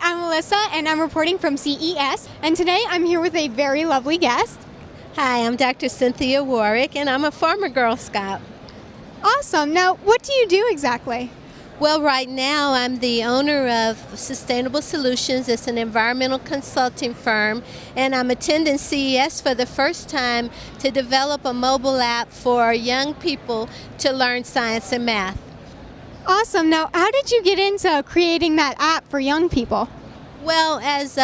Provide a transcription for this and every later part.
I'm Alyssa, and I'm reporting from CES. And today I'm here with a very lovely guest. Hi, I'm Dr. Cynthia Warrick, and I'm a former Girl Scout. Awesome. Now, what do you do exactly? Well, right now I'm the owner of Sustainable Solutions. It's an environmental consulting firm, and I'm attending CES for the first time to develop a mobile app for young people to learn science and math. Awesome. Now, how did you get into creating that app for young people? Well, as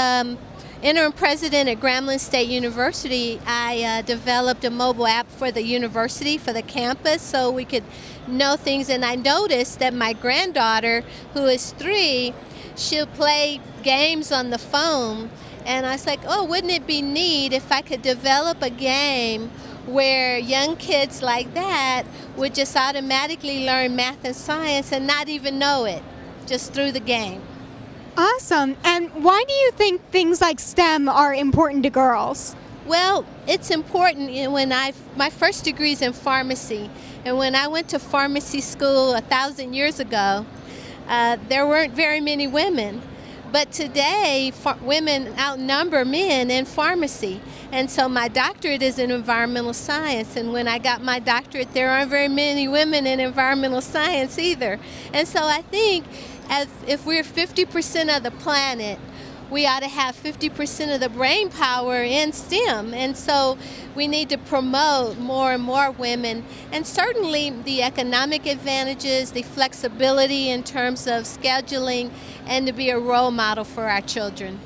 interim president at Grambling State University, I developed a mobile app for the university, for the campus, so we could know things. And I noticed that my granddaughter, who is 3, she'll play games on the phone. And I was like, oh, wouldn't it be neat if I could develop a game where young kids like that would just automatically learn math and science and not even know it, just through the game. Awesome. And why do you think things like STEM are important to girls? Well, it's important. My first degree is in pharmacy, and when I went to pharmacy school 1,000 years ago, there weren't very many women. But today, women outnumber men in pharmacy. And so my doctorate is in environmental science. And when I got my doctorate, there aren't very many women in environmental science either. And so I think if we're 50% of the planet, we ought to have 50% of the brain power in STEM. And so we need to promote more and more women, and certainly the economic advantages, the flexibility in terms of scheduling, and to be a role model for our children.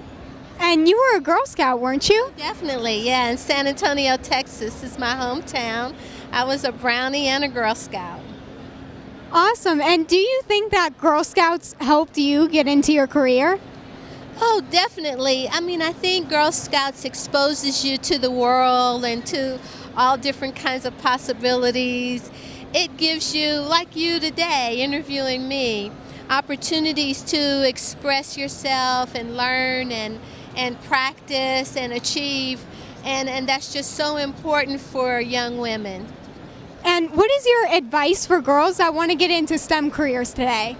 And you were a Girl Scout, weren't you? Definitely, yeah. In San Antonio, Texas is my hometown. I was a Brownie and a Girl Scout. Awesome. And do you think that Girl Scouts helped you get into your career? Oh, definitely. I mean, I think Girl Scouts exposes you to the world and to all different kinds of possibilities. It gives you, like you today, interviewing me, opportunities to express yourself and learn and practice and achieve. And that's just so important for young women. And what is your advice for girls that want to get into STEM careers today?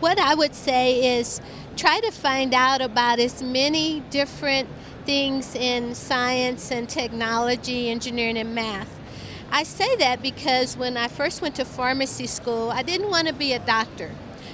What I would say is try to find out about as many different things in science and technology, engineering, and math. I say that because when I first went to pharmacy school, I didn't want to be a doctor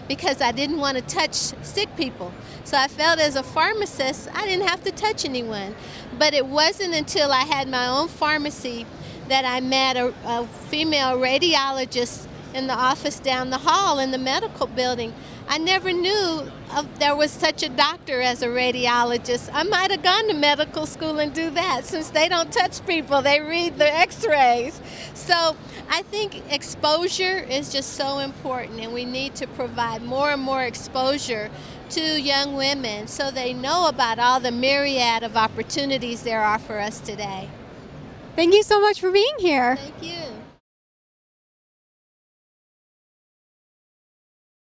because I didn't want to touch sick people. So I felt as a pharmacist, I didn't have to touch anyone. But it wasn't until I had my own pharmacy that I met a female radiologist in the office down the hall in the medical building. I never knew there was such a doctor as a radiologist. I might have gone to medical school and do that, since they don't touch people, they read the x-rays. So I think exposure is just so important, and we need to provide more and more exposure to young women so they know about all the myriad of opportunities there are for us today. Thank you so much for being here. Thank you.